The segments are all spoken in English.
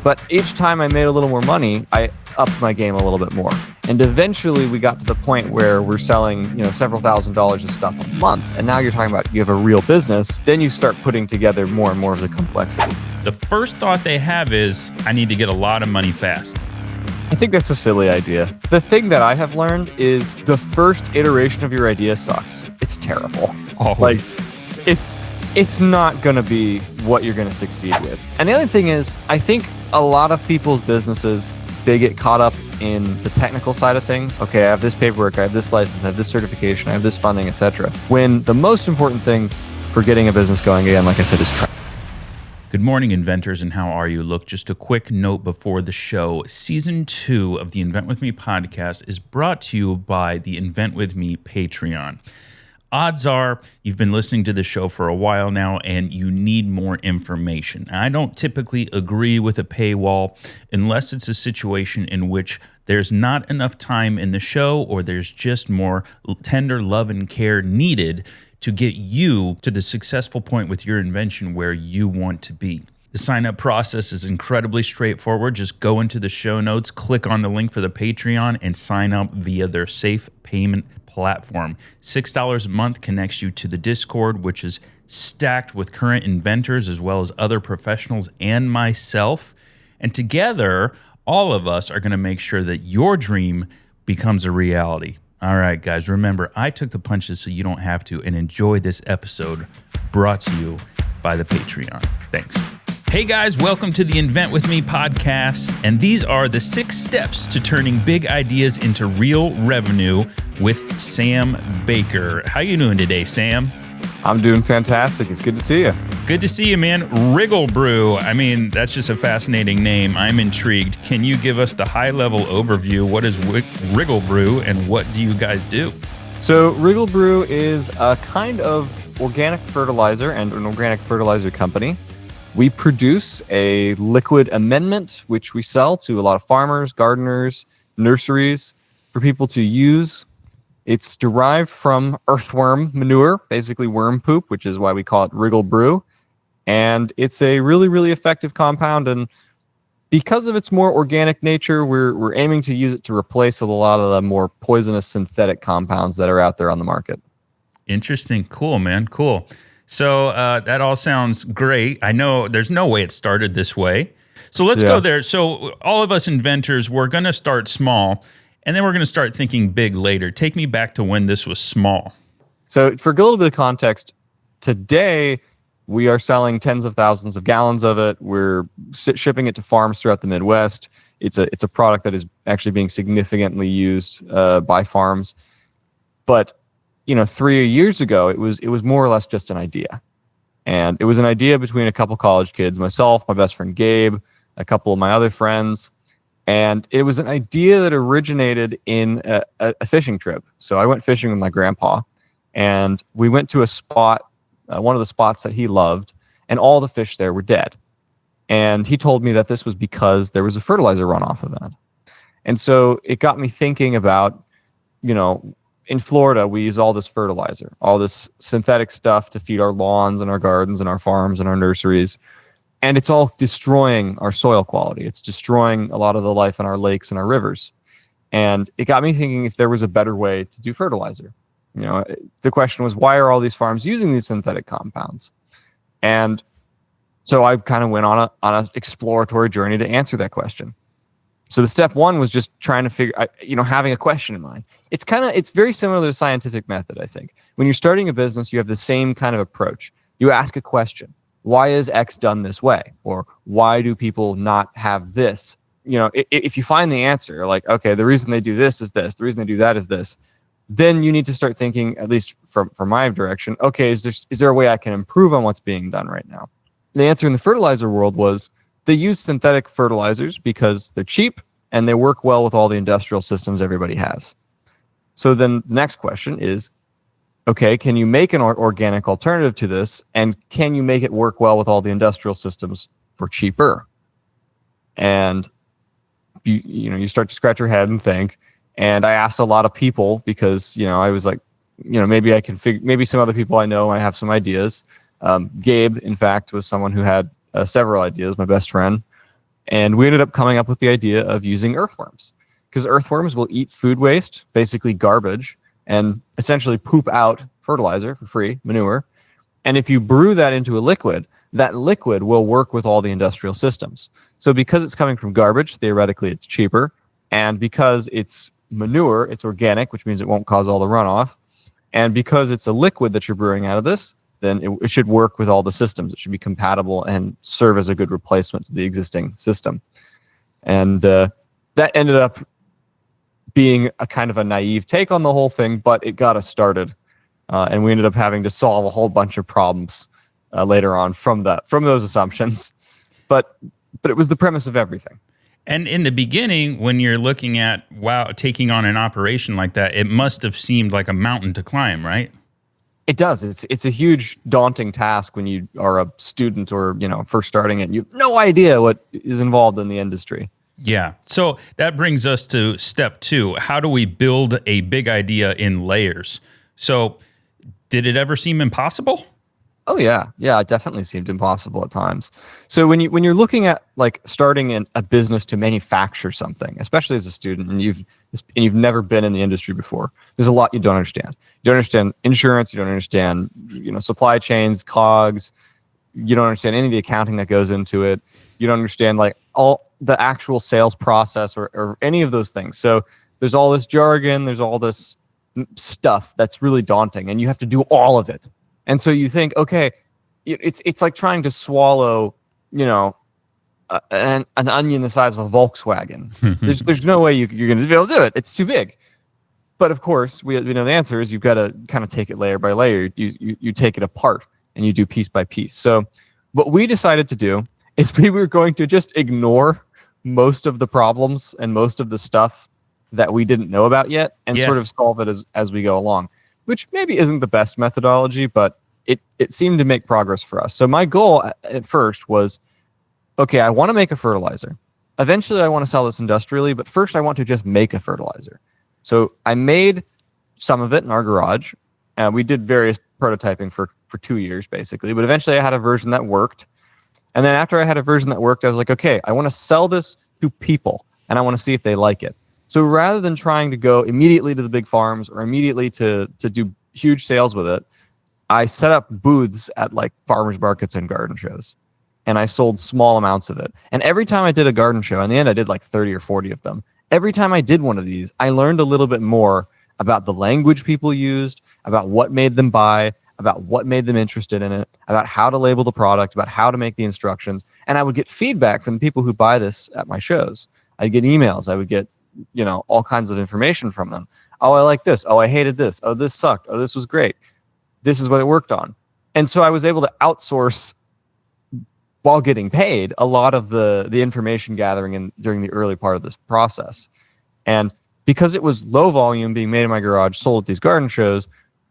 But each time I made a little more money, I upped my game a little bit more. And eventually we got to the point where we're selling, several $1,000s of stuff a month. And now you're talking about you have a real business. Then you start putting together more and more of the complexity. The first thought they have is, I need to get a lot of money fast. I think that's a silly idea. The thing that I have learned is the first iteration of your idea sucks. It's terrible. Always. It's not going to be what you're going to succeed with. And the other thing is, I think a lot of people's businesses, they get caught up in the technical side of things. Okay, I have this paperwork, I have this license, I have this certification, I have this funding, etc. When the most important thing for getting a business going, again, like I said, is trust. Good morning, inventors, and how are you? Look, just a quick note before the show. Season 2 of the Invent With Me podcast is brought to you by the Invent With Me Patreon. Odds are you've been listening to the show for a while now and you need more information. I don't typically agree with a paywall unless it's a situation in which there's not enough time in the show or there's just more tender love and care needed to get you to the successful point with your invention where you want to be. The sign-up process is incredibly straightforward. Just go into the show notes, click on the link for the Patreon, and sign up via their safe payment platform. $6 a month connects you to the Discord, which is stacked with current inventors as well as other professionals and myself. And together, all of us are going to make sure that your dream becomes a reality. All right, guys, remember, I took the punches so you don't have to, and enjoy this episode brought to you by the Patreon. Thanks. Hey guys, welcome to the Invent With Me podcast, and these are the 6 steps to turning big ideas into real revenue with Sam Baker. How you doing today, Sam? I'm doing fantastic. It's good to see you. Good to see you, man. Wrigle Brew. I mean, that's just a fascinating name. I'm intrigued. Can you give us the high-level overview? What is Wrigle Brew, and what do you guys do? So Wrigle Brew is a kind of organic fertilizer and an organic fertilizer company. We produce a liquid amendment, which we sell to a lot of farmers, gardeners, nurseries for people to use. It's derived from earthworm manure, basically worm poop, which is why we call it Wrigle Brew. And it's a really, really effective compound. And because of its more organic nature, we're aiming to use it to replace a lot of the more poisonous synthetic compounds that are out there on the market. Interesting. Cool, man. Cool. So that all sounds great. I know there's no way it started this way. So let's go there. So all of us inventors, we're going to start small, and then we're going to start thinking big later. Take me back to when this was small. So for a little bit of context, today we are selling tens of thousands of gallons of it. We're shipping it to farms throughout the Midwest. It's a product that is actually being significantly used by farms. But 3 years ago, it was more or less just an idea. And it was an idea between a couple college kids, myself, my best friend Gabe, a couple of my other friends. And it was an idea that originated in a fishing trip. So I went fishing with my grandpa, and we went to a spot, one of the spots that he loved, and all the fish there were dead. And he told me that this was because there was a fertilizer runoff event. And so it got me thinking about, in Florida, we use all this fertilizer, all this synthetic stuff to feed our lawns and our gardens and our farms and our nurseries. And it's all destroying our soil quality. It's destroying a lot of the life in our lakes and our rivers. And it got me thinking if there was a better way to do fertilizer. The question was, why are all these farms using these synthetic compounds? And so I kind of went on an exploratory journey to answer that question. So the step one was just trying to figure, having a question in mind. It's very similar to the scientific method, I think. When you're starting a business, you have the same kind of approach. You ask a question. Why is X done this way? Or why do people not have this? If you find the answer, like, okay, the reason they do this is this, the reason they do that is this, then you need to start thinking, at least from my direction, okay, is there a way I can improve on what's being done right now? The answer in the fertilizer world was they use synthetic fertilizers because they're cheap and they work well with all the industrial systems everybody has. So then the next question is, okay, can you make an organic alternative to this? And can you make it work well with all the industrial systems for cheaper? And you start to scratch your head and think. And I asked a lot of people because, I was like, maybe I can maybe some other people I know, I have some ideas. Gabe, in fact, was someone who had several ideas, my best friend. And we ended up coming up with the idea of using earthworms, because earthworms will eat food waste, basically garbage, and essentially poop out fertilizer for free, manure. And if you brew that into a liquid, that liquid will work with all the industrial systems. So because it's coming from garbage, theoretically it's cheaper. And because it's manure, it's organic, which means it won't cause all the runoff. And because it's a liquid that you're brewing out of this, then it should work with all the systems. It should be compatible and serve as a good replacement to the existing system. And that ended up being a kind of a naive take on the whole thing, but it got us started. And we ended up having to solve a whole bunch of problems later on from those assumptions. But it was the premise of everything. And in the beginning, when you're looking at, taking on an operation like that, it must have seemed like a mountain to climb, right? It does. It's a huge, daunting task when you are a student or, first starting it. You have no idea what is involved in the industry. Yeah. So that brings us to step 2. How do we build a big idea in layers? So did it ever seem impossible? Oh yeah, it definitely seemed impossible at times. So when you're looking at like starting a business to manufacture something, especially as a student, and you've never been in the industry before, there's a lot you don't understand. You don't understand insurance. You don't understand supply chains, COGS. You don't understand any of the accounting that goes into it. You don't understand like all the actual sales process or any of those things. So there's all this jargon. There's all this stuff that's really daunting, and you have to do all of it. And so you think, okay, it's like trying to swallow, an onion the size of a Volkswagen. There's no way you're going to be able to do it. It's too big. But of course, we know the answer is you've got to kind of take it layer by layer. You take it apart and you do piece by piece. So what we decided to do is we were going to just ignore most of the problems and most of the stuff that we didn't know about yet and sort of solve it as we go along. Which maybe isn't the best methodology, but it seemed to make progress for us. So my goal at first was, okay, I want to make a fertilizer. Eventually, I want to sell this industrially, but first I want to just make a fertilizer. So I made some of it in our garage, and we did various prototyping for 2 years, basically. But eventually I had a version that worked. And then after I had a version that worked, I was like, okay, I want to sell this to people, and I want to see if they like it. So rather than trying to go immediately to the big farms or immediately to do huge sales with it, I set up booths at like farmers markets and garden shows, and I sold small amounts of it. And every time I did a garden show, in the end I did like 30 or 40 of them. Every time I did one of these, I learned a little bit more about the language people used, about what made them buy, about what made them interested in it, about how to label the product, about how to make the instructions. And I would get feedback from the people who buy this at my shows. I'd get emails. I would get all kinds of information from them. Oh, I like this. Oh, I hated this. Oh, this sucked. Oh, this was great. This is what it worked on. And so I was able to outsource, while getting paid, a lot of the information gathering during the early part of this process. And because it was low volume being made in my garage, sold at these garden shows,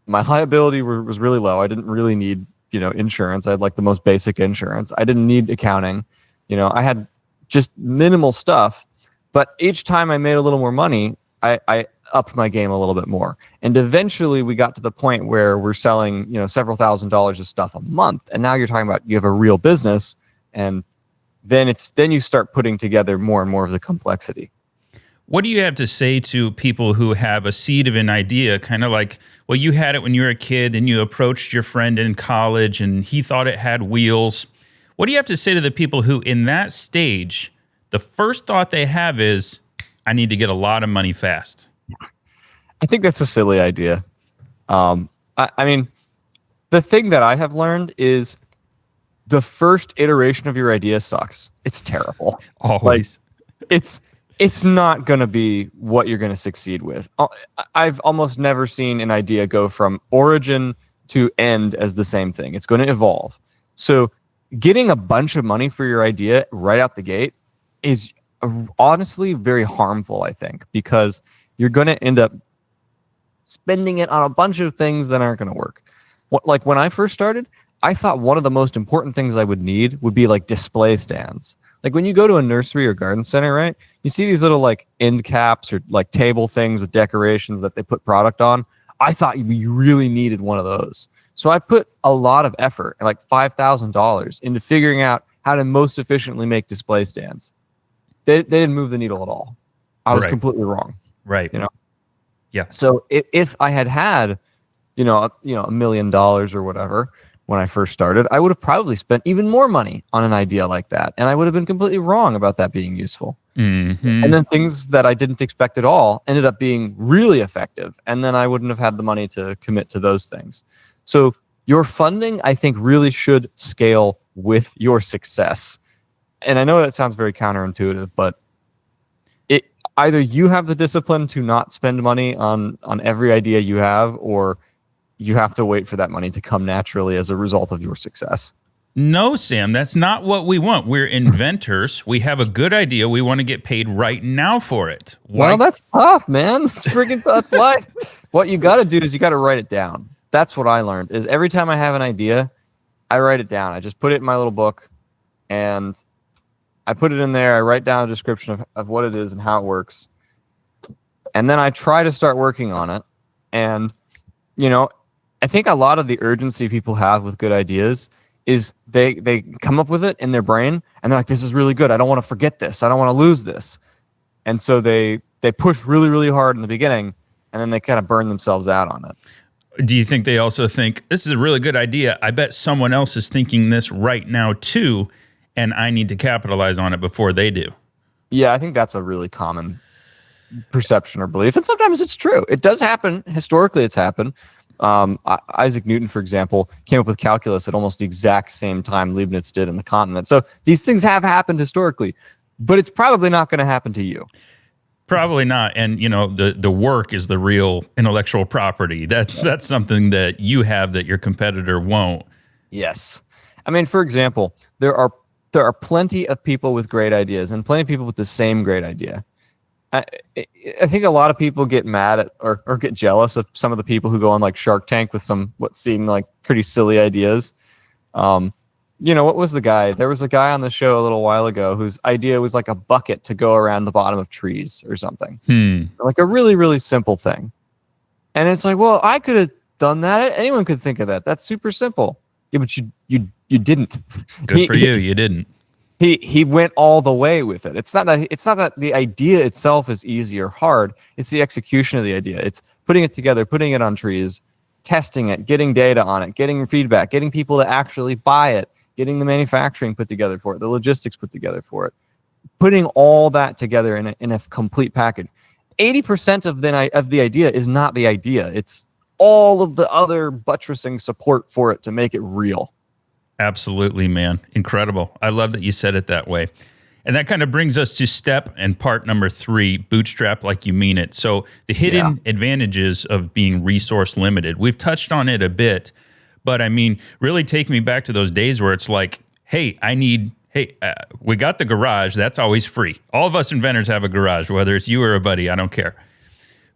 my liability was really low. I didn't really need, insurance. I had like the most basic insurance. I didn't need accounting. I had just minimal stuff. But each time I made a little more money, I upped my game a little bit more. And eventually we got to the point where we're selling, several $1,000s of stuff a month. And now you're talking about you have a real business, and then you start putting together more and more of the complexity. What do you have to say to people who have a seed of an idea, kind of like, well, you had it when you were a kid and you approached your friend in college and he thought it had wheels? What do you have to say to the people who in that stage, the first thought they have is, I need to get a lot of money fast? I think that's a silly idea. I mean, the thing that I have learned is the first iteration of your idea sucks. It's terrible. Always. Like, it's not going to be what you're going to succeed with. I've almost never seen an idea go from origin to end as the same thing. It's going to evolve. So getting a bunch of money for your idea right out the gate is honestly very harmful, I think, because you're going to end up spending it on a bunch of things that aren't going to work. Like when I first started, I thought one of the most important things I would need would be like display stands. Like when you go to a nursery or garden center, right? You see these little like end caps or like table things with decorations that they put product on. I thought you really needed one of those. So I put a lot of effort, like $5,000, into figuring out how to most efficiently make display stands. they didn't move the needle at all. I was Right. completely wrong. Right. You know? Yeah. So if I had, $1 million or whatever when I first started, I would have probably spent even more money on an idea like that. And I would have been completely wrong about that being useful. Mm-hmm. And then things that I didn't expect at all ended up being really effective. And then I wouldn't have had the money to commit to those things. So your funding, I think, really should scale with your success. And I know that sounds very counterintuitive, but either you have the discipline to not spend money on every idea you have, or you have to wait for that money to come naturally as a result of your success. No, Sam, that's not what we want. We're inventors. We have a good idea. We want to get paid right now for it. Why? Well, that's tough, man. It's freaking that's life. What you got to do is you got to write it down. That's what I learned. Is every time I have an idea, I write it down. I just put it in my little book, and I put it in there. I write down a description of what it is and how it works, and then I try to start working on it. And I think a lot of the urgency people have with good ideas is they come up with it in their brain and they're like, this is really good. I don't want to forget this. I don't want to lose this. And so they push really, really hard in the beginning, and then they kind of burn themselves out on it. Do you think they also think, this is a really good idea? I bet someone else is thinking this right now too, and I need to capitalize on it before they do. Yeah, I think that's a really common perception or belief. And sometimes it's true. It does happen. Historically, it's happened. Isaac Newton, for example, came up with calculus at almost the exact same time Leibniz did in the continent. So these things have happened historically, but it's probably not going to happen to you. Probably not. And the work is the real intellectual property. That's something that you have that your competitor won't. Yes. I mean, for example, there are plenty of people with great ideas and plenty of people with the same great idea. I think a lot of people get mad at or get jealous of some of the people who go on like Shark Tank with what seem like pretty silly ideas. What was the guy? There was a guy on the show a little while ago whose idea was like a bucket to go around the bottom of trees or something. Like a really, really simple thing. And it's like, well, I could have done that. Anyone could think of that. That's super simple. Yeah, but you didn't. Good for you. You didn't. He went all the way with it. It's not that the idea itself is easy or hard. It's the execution of the idea. It's putting it together, putting it on trees, testing it, getting data on it, getting feedback, getting people to actually buy it, getting the manufacturing put together for it, the logistics put together for it, putting all that together in a complete package. 80% of the idea is not the idea. It's all of the other buttressing support for it to make it real. Absolutely, man. Incredible. I love that you said it that way. And that kind of brings us to step and part number 3, bootstrap like you mean it. So the hidden advantages of being resource limited. We've touched on it a bit, but I mean, really take me back to those days where it's like, hey, we got the garage. That's always free. All of us inventors have a garage, whether it's you or a buddy, I don't care.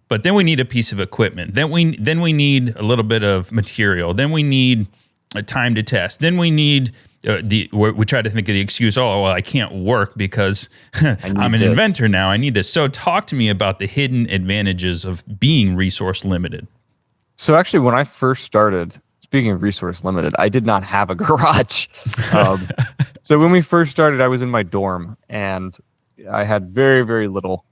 But then we need a piece of equipment. Then we need a little bit of material. Then we need a time to test. Then we need we try to think of the excuse, oh, well, I can't work because I'm an inventor now. I need this. So talk to me about the hidden advantages of being resource limited. So actually, when I first started, speaking of resource limited, I did not have a garage. So when we first started, I was in my dorm, and I had very, very little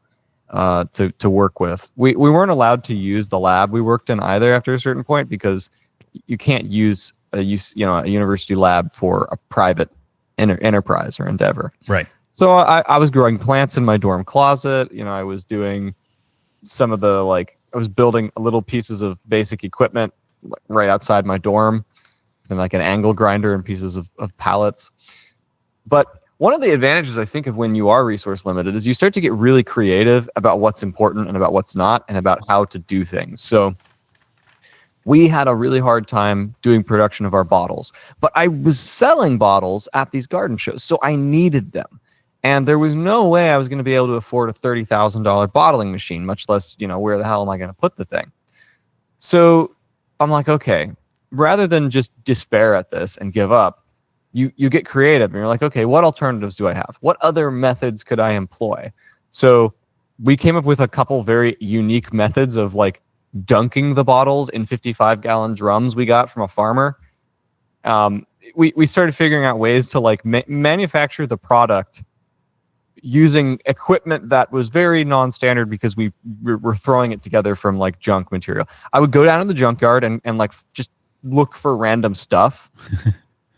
to work with. We weren't allowed to use the lab we worked in either after a certain point, because you can't use a university lab for a private enterprise or endeavor. Right. So I was growing plants in my dorm closet. I was doing some of the I was building little pieces of basic equipment right outside my dorm, and like an angle grinder and pieces of pallets. But one of the advantages, I think, of when you are resource limited is you start to get really creative about what's important and about what's not, and about how to do things. So we had a really hard time doing production of our bottles, but I was selling bottles at these garden shows, so I needed them. And there was no way I was going to be able to afford a $30,000 bottling machine, much less, where the hell am I going to put the thing? So I'm like, okay, rather than just despair at this and give up, you get creative, and you're like, okay, what alternatives do I have? What other methods could I employ? So we came up with a couple very unique methods of dunking the bottles in 55-gallon drums we got from a farmer. We started figuring out ways to manufacture the product using equipment that was very non-standard because we were throwing it together from like junk material. I would go down to the junkyard and like just look for random stuff.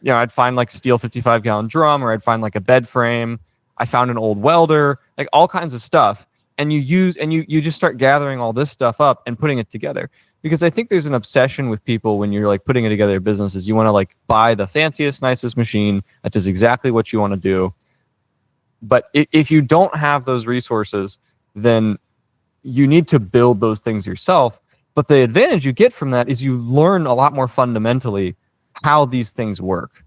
I'd find like steel 55-gallon drum, or I'd find like a bed frame. I found an old welder, like all kinds of stuff. And you just start gathering all this stuff up and putting it together. Because I think there's an obsession with people when you're like putting it together businesses. You want to like buy the fanciest, nicest machine that does exactly what you want to do. But if you don't have those resources, then you need to build those things yourself. But the advantage you get from that is you learn a lot more fundamentally how these things work.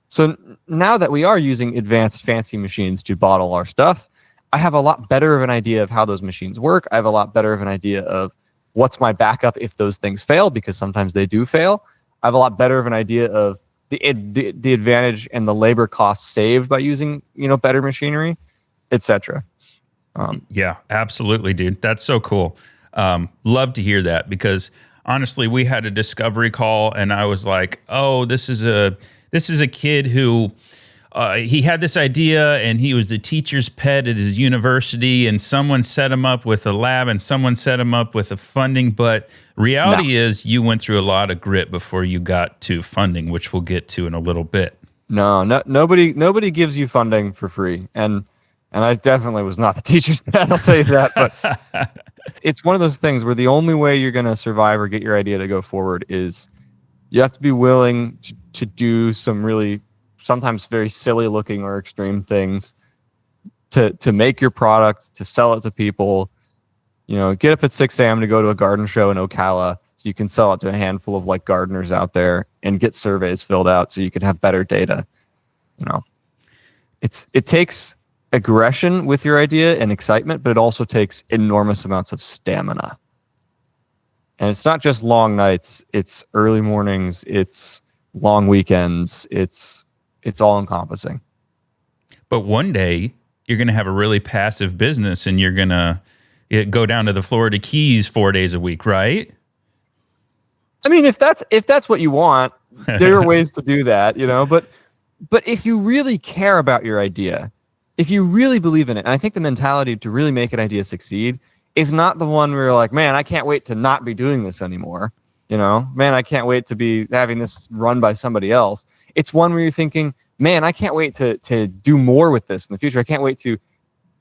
So now that we are using advanced fancy machines to bottle our stuff, I have a lot better of an idea of how those machines work. I have a lot better of an idea of what's my backup if those things fail, because sometimes they do fail. I have a lot better of an idea of the advantage and the labor costs saved by using, better machinery, etc. Yeah, absolutely, dude. That's so cool. Love to hear that, because honestly, we had a discovery call and I was like, oh, this is a kid who he had this idea and he was the teacher's pet at his university, and someone set him up with a lab and someone set him up with a funding. But reality is you went through a lot of grit before you got to funding, which we'll get to in a little bit. Nobody gives you funding for free. And I definitely was not the teacher's pet, I'll tell you that. But it's one of those things where the only way you're going to survive or get your idea to go forward is you have to be willing to do some really sometimes very silly looking or extreme things to make your product, to sell it to people. Get up at 6 a.m. to go to a garden show in Ocala so you can sell it to a handful of like gardeners out there and get surveys filled out so you can have better data. It takes aggression with your idea and excitement, but it also takes enormous amounts of stamina. And it's not just long nights, it's early mornings, it's long weekends, it's all encompassing. But one day you're going to have a really passive business and you're going to go down to the Florida Keys 4 days a week, right? I mean, if that's what you want, there are ways to do that, but if you really care about your idea, if you really believe in it, and I think the mentality to really make an idea succeed is not the one where you're like, man, I can't wait to not be doing this anymore. Man, I can't wait to be having this run by somebody else. It's one where you're thinking, man, I can't wait to do more with this in the future. I can't wait to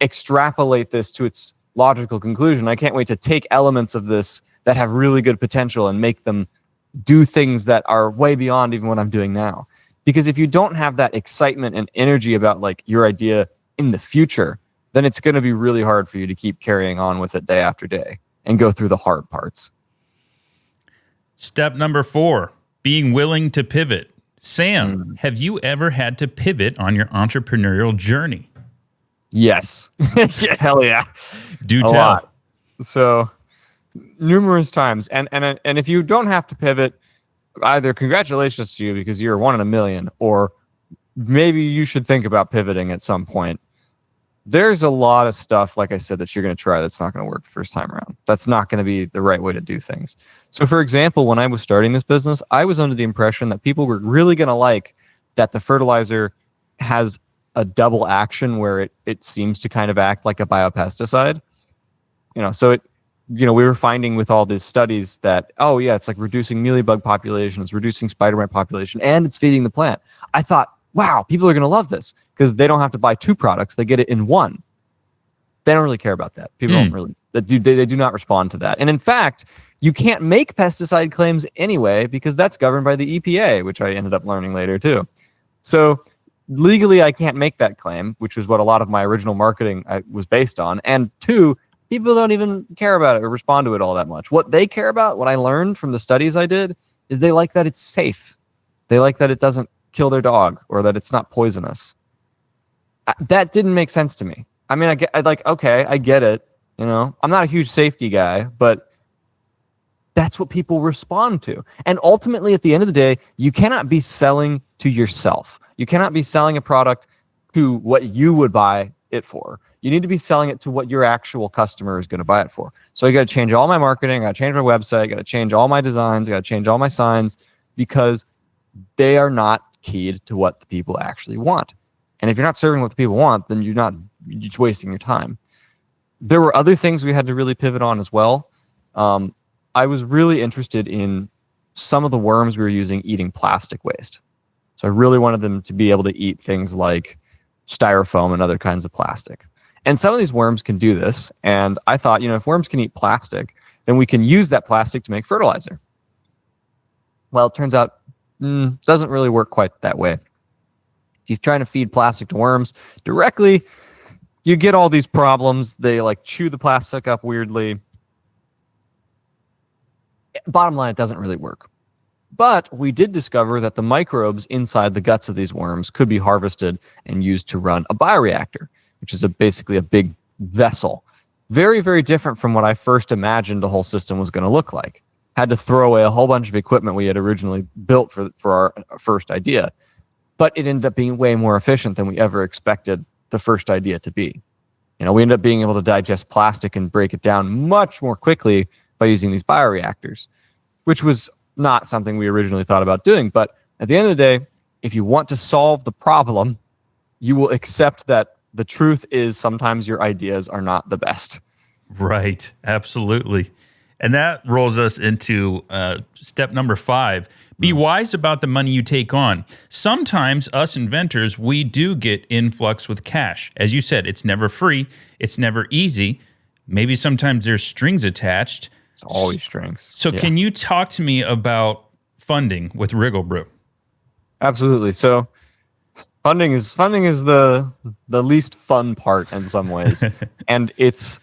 extrapolate this to its logical conclusion. I can't wait to take elements of this that have really good potential and make them do things that are way beyond even what I'm doing now. Because if you don't have that excitement and energy about like your idea in the future, then it's going to be really hard for you to keep carrying on with it day after day and go through the hard parts. Step number 4, being willing to pivot. Sam, have you ever had to pivot on your entrepreneurial journey? Yes. Yeah, hell yeah. Do a tell. Lot. So numerous times. And if you don't have to pivot, either congratulations to you because you're one in a million, or maybe you should think about pivoting at some point. There's a lot of stuff, like I said, that you're going to try that's not going to work the first time around. That's not going to be the right way to do things. So, for example, when I was starting this business, I was under the impression that people were really going to like that the fertilizer has a double action where it seems to kind of act like a biopesticide. So we were finding with all these studies that, oh yeah, it's like reducing mealybug population, it's reducing spider mite population, and it's feeding the plant. I thought, wow, people are going to love this because they don't have to buy 2 products. They get it in one. They don't really care about that. People don't really, they do not respond to that. And in fact, you can't make pesticide claims anyway because that's governed by the EPA, which I ended up learning later too. So legally, I can't make that claim, which is what a lot of my original marketing was based on. And 2, people don't even care about it or respond to it all that much. What they care about, what I learned from the studies I did, is they like that it's safe. They like that it doesn't kill their dog or that it's not poisonous. That didn't make sense to me. I mean, I get it. I'm not a huge safety guy, but that's what people respond to. And ultimately, at the end of the day, you cannot be selling to yourself. You cannot be selling a product to what you would buy it for. You need to be selling it to what your actual customer is going to buy it for. So I got to change all my marketing. I got to change my website. I got to change all my designs. I got to change all my signs because they are not keyed to what the people actually want. And if you're not serving what the people want, then you're not just wasting your time. There were other things we had to really pivot on as well. I was really interested in some of the worms we were using eating plastic waste. So I really wanted them to be able to eat things like styrofoam and other kinds of plastic. And some of these worms can do this. And I thought, if worms can eat plastic, then we can use that plastic to make fertilizer. Well, it turns out doesn't really work quite that way. If you're trying to feed plastic to worms directly, you get all these problems. They like chew the plastic up weirdly. Bottom line, it doesn't really work. But we did discover that the microbes inside the guts of these worms could be harvested and used to run a bioreactor, which is basically a big vessel. Very, very different from what I first imagined the whole system was going to look like. Had to throw away a whole bunch of equipment we had originally built for our first idea. But it ended up being way more efficient than we ever expected the first idea to be. We ended up being able to digest plastic and break it down much more quickly by using these bioreactors, which was not something we originally thought about doing. But at the end of the day, if you want to solve the problem, you will accept that the truth is sometimes your ideas are not the best. Right. Absolutely. And that rolls us into step number 5. Be wise about the money you take on. Sometimes us inventors, we do get influx with cash. As you said, it's never free. It's never easy. Maybe sometimes there's strings attached. It's always strings. So Can you talk to me about funding with Wrigle Brew? Absolutely. So funding is the least fun part in some ways. And it's,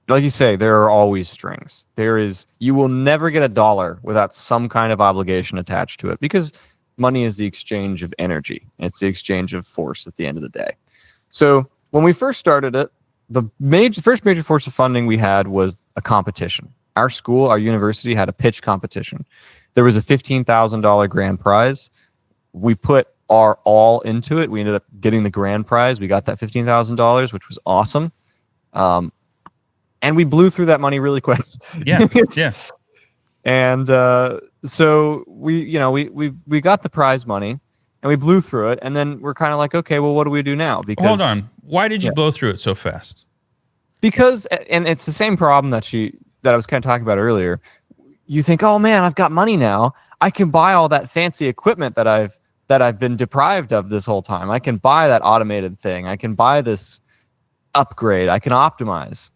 like you say, there are always strings. You will never get $1 without some kind of obligation attached to it, because money is the exchange of energy. It's the exchange of force at the end of the day. So when we first started it, the first major force of funding we had was a competition. Our school, our university, had a pitch competition. There was a $15,000 grand prize. We put our all into it. We ended up getting the grand prize. We got that $15,000, which was awesome. And we blew through that money really quick. Yeah. And so we got the prize money and we blew through it. And then we're kind of like, okay, well, what do we do now? Because hold on. Why did you blow through it so fast? Because, and it's the same problem that I was kind of talking about earlier. You think, oh man, I've got money now. I can buy all that fancy equipment that I've been deprived of this whole time. I can buy that automated thing. I can buy this upgrade. I can optimize.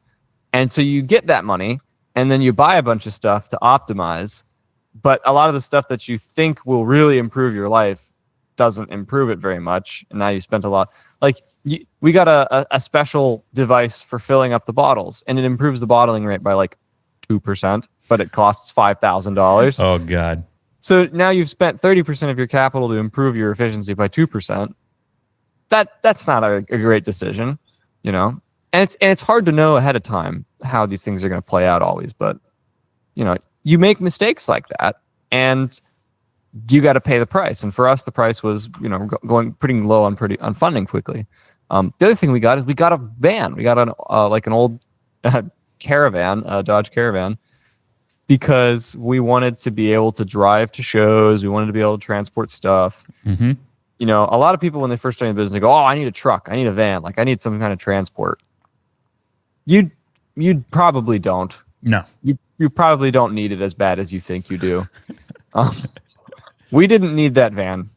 And so you get that money and then you buy a bunch of stuff to optimize. But a lot of the stuff that you think will really improve your life doesn't improve it very much. And now you spent a lot. Like we got a special device for filling up the bottles, and it improves the bottling rate by like 2%, but it costs $5,000. Oh, God. So now you've spent 30% of your capital to improve your efficiency by 2%. That's not a great decision, And it's hard to know ahead of time how these things are going to play out always. But, you make mistakes like that, and you got to pay the price. And for us, the price was, going pretty low on funding quickly. The other thing we got is we got a van. We got an old caravan, a Dodge Caravan, because we wanted to be able to drive to shows. We wanted to be able to transport stuff. Mm-hmm. A lot of people when they first join the business, they go, "Oh, I need a truck. I need a van. Like I need some kind of transport." You probably don't. No. You probably don't need it as bad as you think you do. We didn't need that van.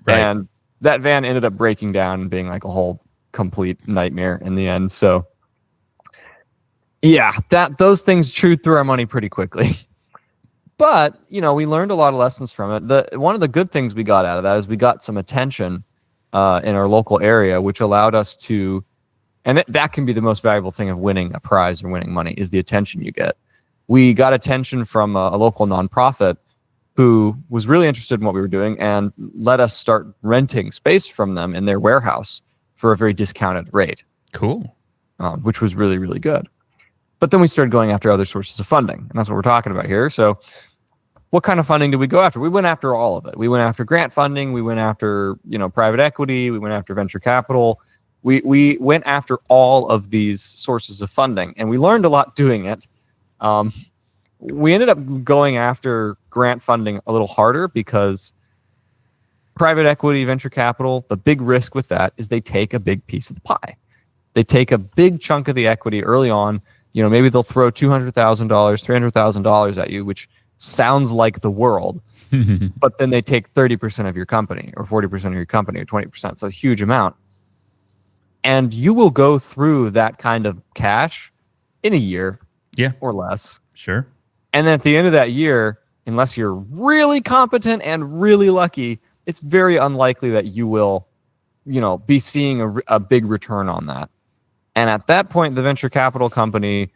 Right. And that van ended up breaking down and being like a whole complete nightmare in the end. So yeah, those things chewed through our money pretty quickly. But, we learned a lot of lessons from it. One of the good things we got out of that is we got some attention in our local area, which allowed us to, and that can be the most valuable thing of winning a prize or winning money, is the attention you get. We got attention from a local nonprofit who was really interested in what we were doing and let us start renting space from them in their warehouse for a very discounted rate. Cool. Which was really, really good. But then we started going after other sources of funding, and that's what we're talking about here. So what kind of funding did we go after? We went after all of it. We went after grant funding. We went after, private equity. We went after venture capital. We went after all of these sources of funding, and we learned a lot doing it. We ended up going after grant funding a little harder because private equity, venture capital, the big risk with that is they take a big piece of the pie. They take a big chunk of the equity early on. Maybe they'll throw $200,000, $300,000 at you, which sounds like the world. But then they take 30% of your company or 40% of your company or 20%. So a huge amount. And you will go through that kind of cash in a year or less. Sure. And then at the end of that year, unless you're really competent and really lucky, it's very unlikely that you will, be seeing a big return on that. And at that point, the venture capital company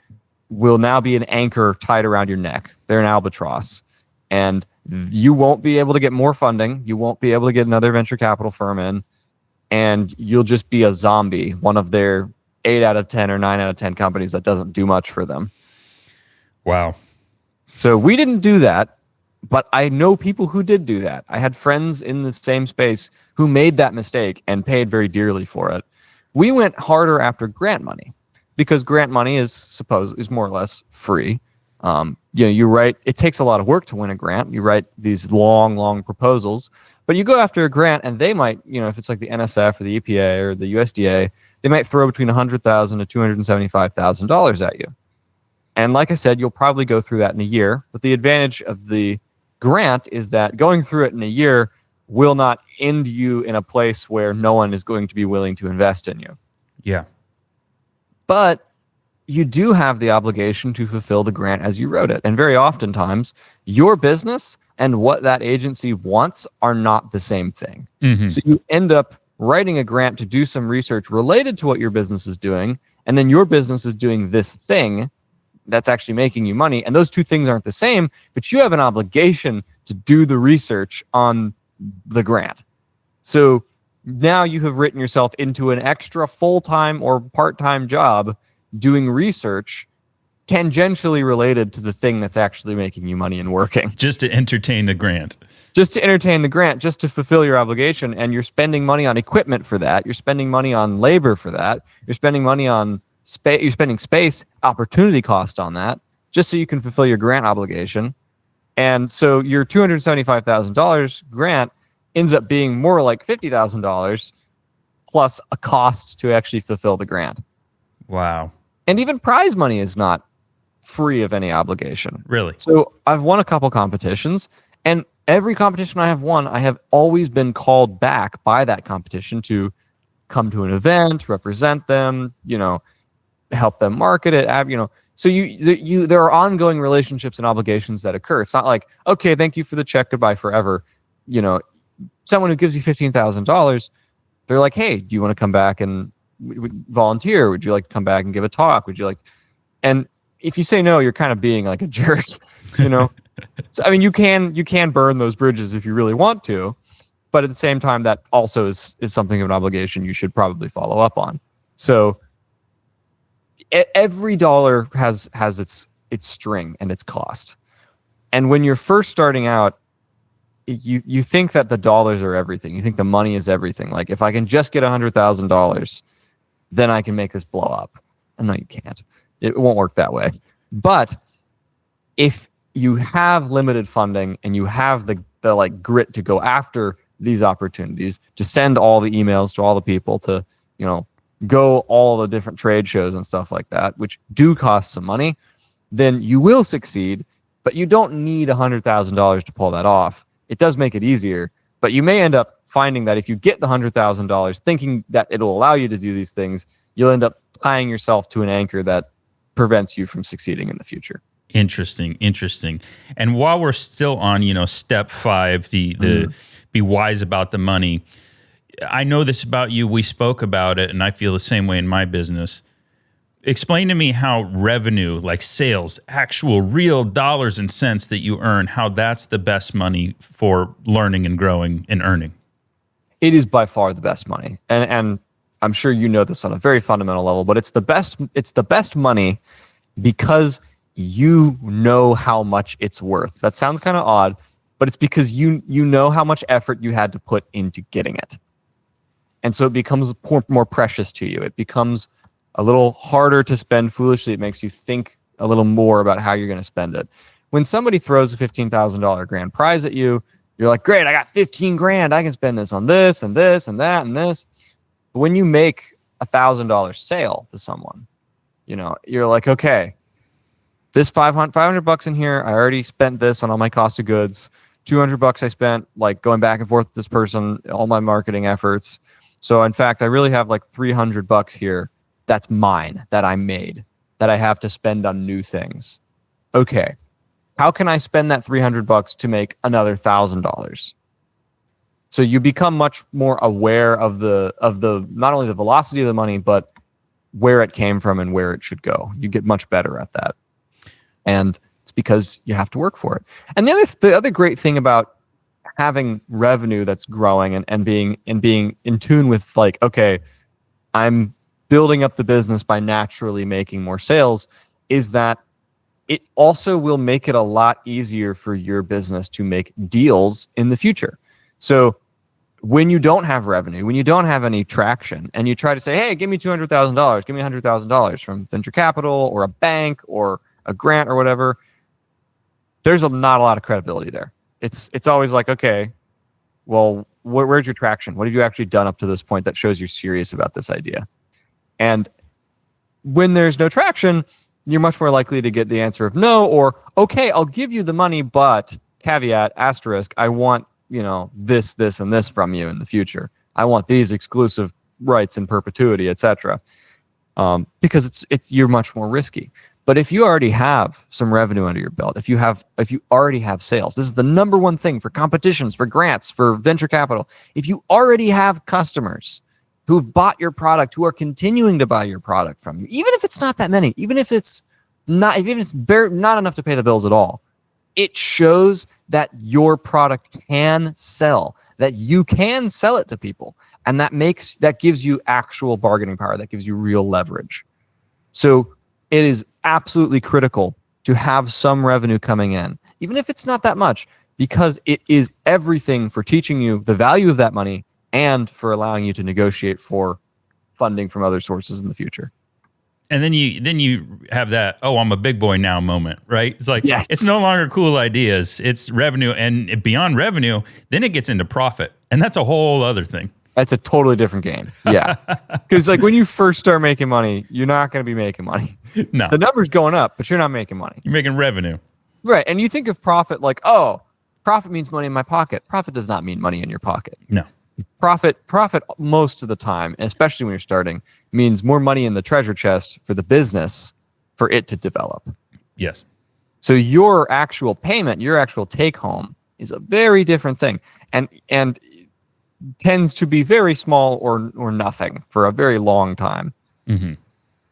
will now be an anchor tied around your neck. They're an albatross. And you won't be able to get more funding. You won't be able to get another venture capital firm in. And you'll just be a zombie, one of their 8 out of 10 or 9 out of 10 companies that doesn't do much for them. Wow. So we didn't do that, but I know people who did do that. I had friends in the same space who made that mistake and paid very dearly for it. We went harder after grant money because grant money is more or less free. You write, it takes a lot of work to win a grant. You write these long proposals, but you go after a grant and they might, if it's like the NSF or the EPA or the USDA, they might throw between $100,000 to $275,000 at you. And like I said, you'll probably go through that in a year. But the advantage of the grant is that going through it in a year will not end you in a place where no one is going to be willing to invest in you. Yeah. But you do have the obligation to fulfill the grant as you wrote it. And very oftentimes, your business and what that agency wants are not the same thing. Mm-hmm. So you end up writing a grant to do some research related to what your business is doing, and then your business is doing this thing that's actually making you money. And those two things aren't the same, but you have an obligation to do the research on the grant. So now you have written yourself into an extra full-time or part-time job doing research tangentially related to the thing that's actually making you money and working. Just to entertain the grant. Just to entertain the grant, just to fulfill your obligation. And you're spending money on equipment for that. You're spending money on labor for that. You're spending money on space. You're spending space, opportunity cost on that, just so you can fulfill your grant obligation. And so your $275,000 grant ends up being more like $50,000 plus a cost to actually fulfill the grant. Wow. And even prize money is not free of any obligation. Really? So I've won a couple competitions, and every competition I have won, I have always been called back by that competition to come to an event, represent them, help them market it, So there are ongoing relationships and obligations that occur. It's not like, okay, thank you for the check, goodbye forever. Someone who gives you $15,000, they're like, hey, do you want to come back and volunteer? Would you like to come back and give a talk? And if you say no, you're kind of being like a jerk, So I mean, you can burn those bridges if you really want to, but at the same time, that also is something of an obligation you should probably follow up on. So every dollar has its string and its cost. And when you're first starting out, you think that the dollars are everything. You think the money is everything. Like, if I can just get $100,000, then I can make this blow up. And no, you can't. It won't work that way. But if you have limited funding and you have the grit to go after these opportunities, to send all the emails to all the people, to go all the different trade shows and stuff like that, which do cost some money, then you will succeed. But you don't need $100,000 to pull that off. It does make it easier, but you may end up finding that if you get the $100,000 thinking that it'll allow you to do these things, you'll end up tying yourself to an anchor that prevents you from succeeding in the future. Interesting. And while we're still on, step 5, the be wise about the money, I know this about you. We spoke about it, and I feel the same way in my business. Explain to me how revenue, like sales, actual real dollars and cents that you earn, how that's the best money for learning and growing and earning. It is by far the best money. And I'm sure you know this on a very fundamental level, but it's the best money because you know how much it's worth. That sounds kind of odd, but it's because you know how much effort you had to put into getting it. And so it becomes more precious to you. It becomes a little harder to spend foolishly. It makes you think a little more about how you're going to spend it. When somebody throws a $15,000 grand prize at you, you're like, great, I got 15 grand. I can spend this on this and this and that and this. But when you make $1,000 sale to someone, you're like, okay, this 500 bucks in here, I already spent this on all my cost of goods. 200 bucks I spent like going back and forth with this person, all my marketing efforts. So in fact, I really have like 300 bucks here. That's mine, that I made, that I have to spend on new things. Okay. How can I spend that 300 bucks to make another $1,000? So you become much more aware of the not only the velocity of the money, but where it came from and where it should go. You get much better at that. And it's because you have to work for it. And the other great thing about having revenue that's growing and being in tune with like, okay, I'm building up the business by naturally making more sales, is that it also will make it a lot easier for your business to make deals in the future. So when you don't have revenue, when you don't have any traction, and you try to say, hey, give me $200,000, give me $100,000 from venture capital or a bank or a grant or whatever, there's not a lot of credibility there. It's always like, okay, well, where's your traction? What have you actually done up to this point that shows you're serious about this idea? And when there's no traction, you're much more likely to get the answer of no, or, okay, I'll give you the money, but caveat, asterisk, I want, this, this, and this from you in the future. I want these exclusive rights in perpetuity, etc. Because you're much more risky. But if you already have some revenue under your belt, if you already have sales, this is the number one thing for competitions, for grants, for venture capital. If you already have customers who've bought your product, who are continuing to buy your product from you, even if it's not that many, even if it's not enough to pay the bills at all, it shows that your product can sell, that you can sell it to people, and that gives you actual bargaining power, that gives you real leverage. So it is absolutely critical to have some revenue coming in, even if it's not that much, because it is everything for teaching you the value of that money and for allowing you to negotiate for funding from other sources in the future. And then you have that, oh, I'm a big boy now moment, right? It's like, yes. It's no longer cool ideas. It's revenue. And beyond revenue, then it gets into profit. And that's a whole other thing. That's a totally different game. Yeah. Because like when you first start making money, you're not going to be making money. No. The number's going up, but you're not making money. You're making revenue. Right. And you think of profit like, oh, profit means money in my pocket. Profit does not mean money in your pocket. No. Profit most of the time, especially when you're starting, means more money in the treasure chest for the business for it to develop. Yes. So your actual payment, your actual take home is a very different thing. And tends to be very small or nothing for a very long time,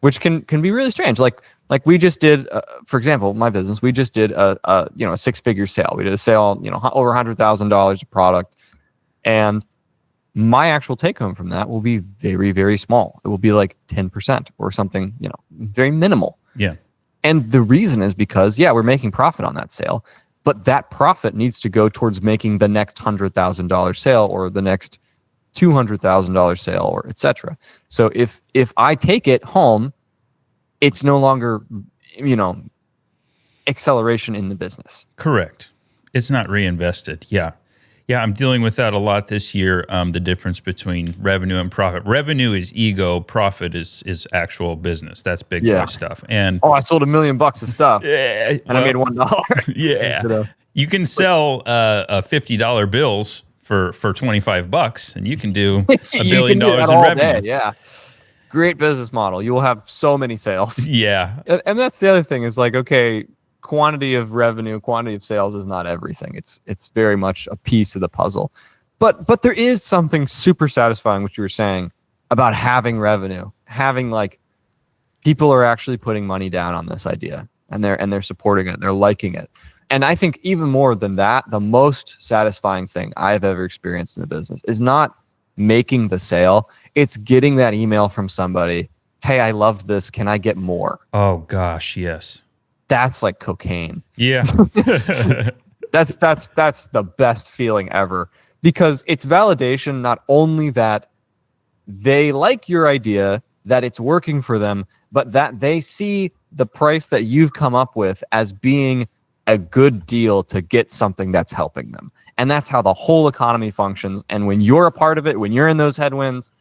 which can be really strange. Like we just did, for example, my business, we just did a 6-figure sale. We did a sale, over $100,000 of product, and my actual take home from that will be very, very small. It will be like 10% or something, very minimal. Yeah. And the reason is because, we're making profit on that sale, but that profit needs to go towards making the next $100,000 sale or the next $200,000 sale, or etc. So if I take it home, it's no longer, acceleration in the business. Correct. It's not reinvested. Yeah. Yeah, I'm dealing with that a lot this year, the difference between revenue and profit. Revenue is ego, profit is actual business. That's big boy stuff. And I sold $1 million of stuff, and I made $1. Yeah. You can sell $50 bills for $25, and you can do $1 billion in revenue. Day, yeah. Great business model. You will have so many sales. Yeah. And that's the other thing is like, okay, quantity of revenue, quantity of sales is not everything. It's very much a piece of the puzzle. But there is something super satisfying, what you were saying, about having revenue, having like people are actually putting money down on this idea and they're supporting it, they're liking it. And I think even more than that, the most satisfying thing I've ever experienced in a business is not making the sale. It's getting that email from somebody, hey, I love this. Can I get more? Oh gosh, yes. That's like cocaine. Yeah. That's the best feeling ever, because it's validation not only that they like your idea, that it's working for them, but that they see the price that you've come up with as being a good deal to get something that's helping them. And that's how the whole economy functions. And when you're a part of it, when you're in those headwinds,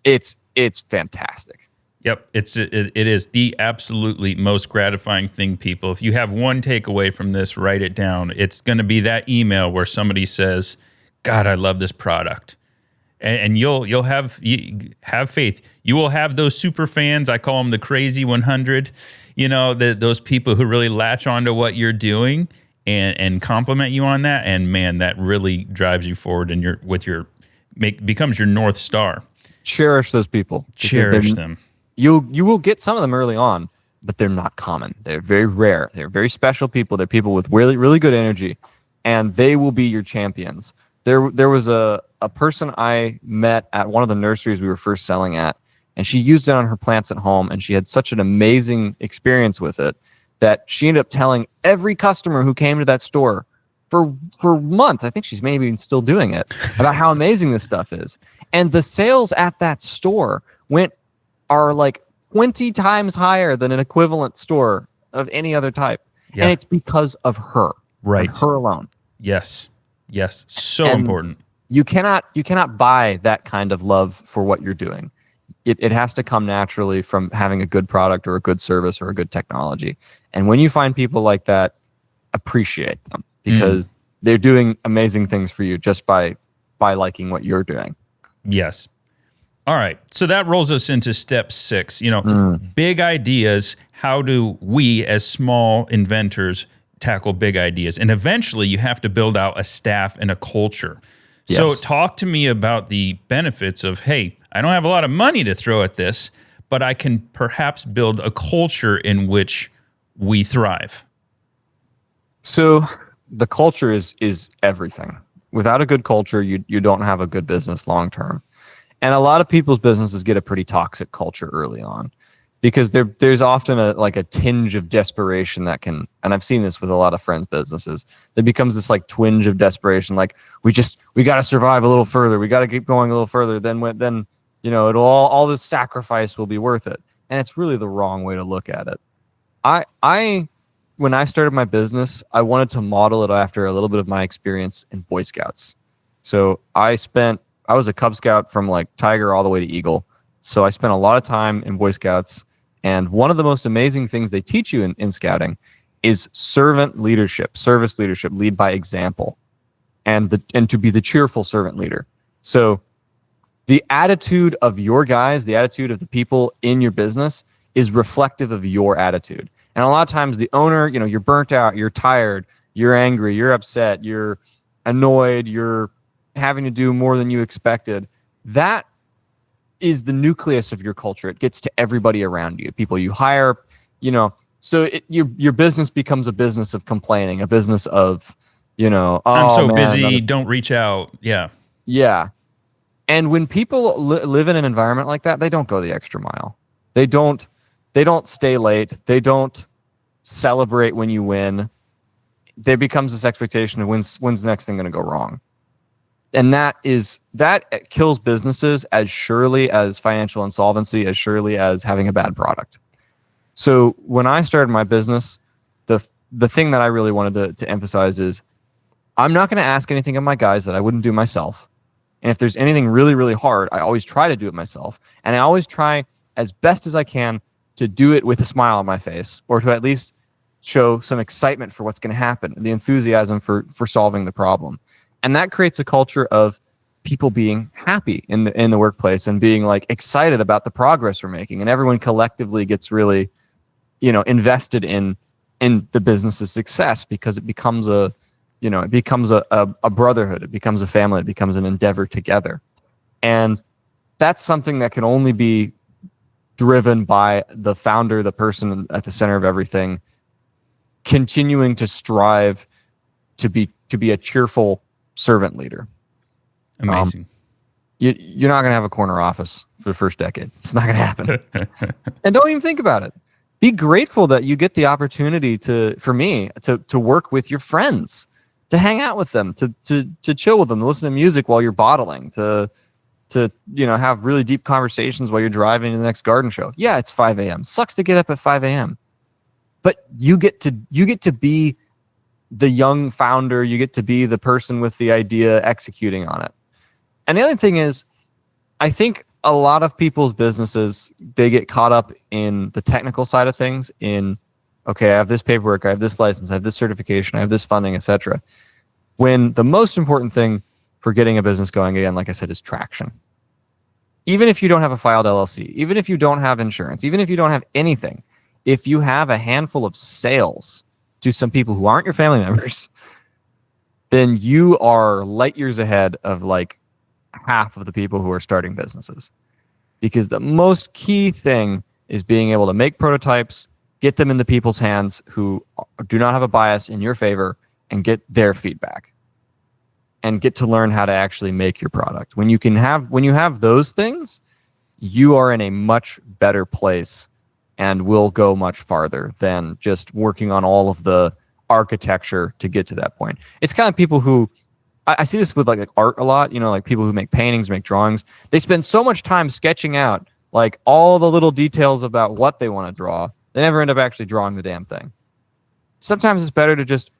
it's it's fantastic. Yep, it is the absolutely most gratifying thing, people. If you have one takeaway from this, write it down. It's going to be that email where somebody says, "God, I love this product," and you'll have faith. You will have those super fans. I call them the crazy 100. You know, those people who really latch onto what you're doing and compliment you on that. And man, that really drives you forward, and becomes your North Star. Cherish those people. Cherish them. You will get some of them early on, but they're not common. They're very rare. They're very special people. They're people with really, really good energy, and they will be your champions. There was a person I met at one of the nurseries we were first selling at, and she used it on her plants at home, and she had such an amazing experience with it that she ended up telling every customer who came to that store for months, I think she's maybe even still doing it, about how amazing this stuff is. And the sales at that store are like 20 times higher than an equivalent store of any other type. Yeah. And it's because of her. Right. Her alone. Yes. So important. You cannot buy that kind of love for what you're doing. It has to come naturally from having a good product or a good service or a good technology. And when you find people like that, appreciate them, because they're doing amazing things for you just by liking what you're doing. Yes. All right. So that rolls us into step 6, big ideas. How do we as small inventors tackle big ideas? And eventually you have to build out a staff and a culture. Yes. So talk to me about the benefits of, hey, I don't have a lot of money to throw at this, but I can perhaps build a culture in which we thrive. So the culture is everything. Without a good culture, you don't have a good business long term. And a lot of people's businesses get a pretty toxic culture early on, because there's often a tinge of desperation that can, and I've seen this with a lot of friends' businesses, there becomes this like twinge of desperation, like we got to survive a little further, we got to keep going a little further, then it'll all this sacrifice will be worth it. And it's really the wrong way to look at it. When I started my business, I wanted to model it after a little bit of my experience in Boy Scouts. So I was a Cub Scout from like Tiger all the way to Eagle. So I spent a lot of time in Boy Scouts. And one of the most amazing things they teach you in scouting is servant leadership, service leadership, lead by example, and to be the cheerful servant leader. So the attitude of your guys, the attitude of the people in your business is reflective of your attitude. And a lot of times the owner, you're burnt out, you're tired, you're angry, you're upset, you're annoyed, you're having to do more than you expected. That is the nucleus of your culture. It gets to everybody around you, people you hire, so your business becomes a business of complaining, a business of, I'm so busy, don't reach out. Yeah. Yeah. And when people live in an environment like that, they don't go the extra mile. They don't stay late. They don't celebrate when you win. There becomes this expectation of when's the next thing going to go wrong. And that kills businesses as surely as financial insolvency, as surely as having a bad product. So when I started my business, the thing that I really wanted to emphasize is I'm not going to ask anything of my guys that I wouldn't do myself. And if there's anything really, really hard, I always try to do it myself. And I always try as best as I can to do it with a smile on my face, or to at least show some excitement for what's going to happen, the enthusiasm for solving the problem. And that creates a culture of people being happy in the workplace and being like excited about the progress we're making. And everyone collectively gets really, invested in the business's success, because it becomes a brotherhood. It becomes a family. It becomes an endeavor together. And that's something that can only be driven by the founder, the person at the center of everything, continuing to strive to be a cheerful servant leader. Amazing. You're not going to have a corner office for the first decade. It's not going to happen. And don't even think about it. Be grateful that you get the opportunity to work with your friends, to hang out with them, to chill with them, to listen to music while you're bottling, to have really deep conversations while you're driving to the next garden show. Yeah, it's 5 a.m. Sucks to get up at 5 a.m. But you get to be the young founder. You get to be the person with the idea executing on it. And the other thing is, I think a lot of people's businesses, they get caught up in the technical side of things okay, I have this paperwork, I have this license, I have this certification, I have this funding, etc. When the most important thing for getting a business going, again, like I said, is traction. Even if you don't have a filed LLC, even if you don't have insurance, even if you don't have anything, if you have a handful of sales to some people who aren't your family members, then you are light years ahead of like half of the people who are starting businesses. Because the most key thing is being able to make prototypes, get them into people's hands who do not have a bias in your favor, and get their feedback. And get to learn how to actually make your product. When you have those things, you are in a much better place and will go much farther than just working on all of the architecture to get to that point. It's kind of people who, I see this with like art a lot, like people who make paintings, make drawings. They spend so much time sketching out like all the little details about what they want to draw. They never end up actually drawing the damn thing. Sometimes it's better to just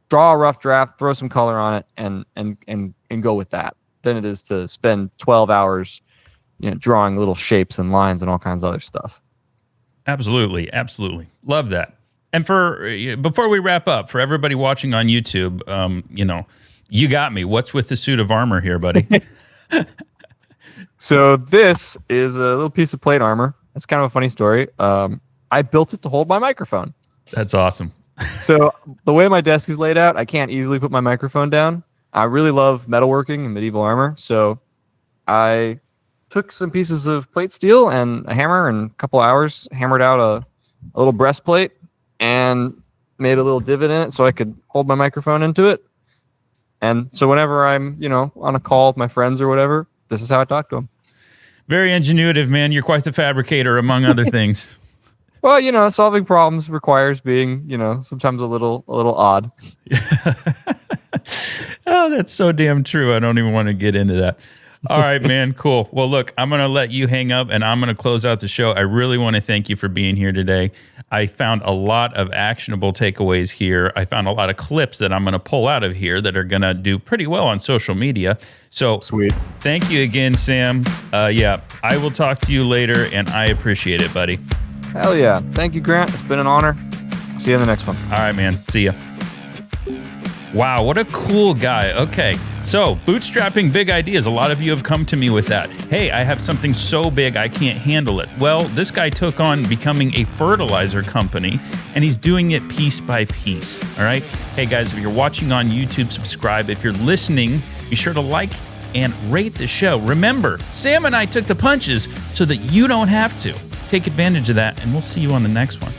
draw a rough draft, throw some color on it, and go with that than it is to spend 12 hours, drawing little shapes and lines and all kinds of other stuff. Absolutely. Love that. And before we wrap up, for everybody watching on YouTube, you got me. What's with the suit of armor here, buddy? So this is a little piece of plate armor. That's kind of a funny story. I built it to hold my microphone. That's awesome. So the way my desk is laid out, I can't easily put my microphone down. I really love metalworking and medieval armor. So I took some pieces of plate steel and a hammer and a couple hours, hammered out a little breastplate and made a little divot in it so I could hold my microphone into it. And so whenever I'm, on a call with my friends or whatever, this is how I talk to them. Very ingenuitive, man. You're quite the fabricator, among other things. Well, solving problems requires being, sometimes a little odd. Oh, that's so damn true. I don't even want to get into that. All right, man. Cool. Well, look, I'm going to let you hang up and I'm going to close out the show. I really want to thank you for being here today. I found a lot of actionable takeaways here. I found a lot of clips that I'm going to pull out of here that are going to do pretty well on social media. So sweet. Thank you again, Sam. Yeah, I will talk to you later and I appreciate it, buddy. Hell yeah. Thank you, Grant. It's been an honor. See you in the next one. All right, man. See ya. Wow, what a cool guy. Okay, so bootstrapping big ideas. A lot of you have come to me with that. Hey, I have something so big I can't handle it. Well, this guy took on becoming a fertilizer company, and he's doing it piece by piece, all right? Hey, guys, if you're watching on YouTube, subscribe. If you're listening, be sure to like and rate the show. Remember, Sam and I took the punches so that you don't have to. Take advantage of that, and we'll see you on the next one.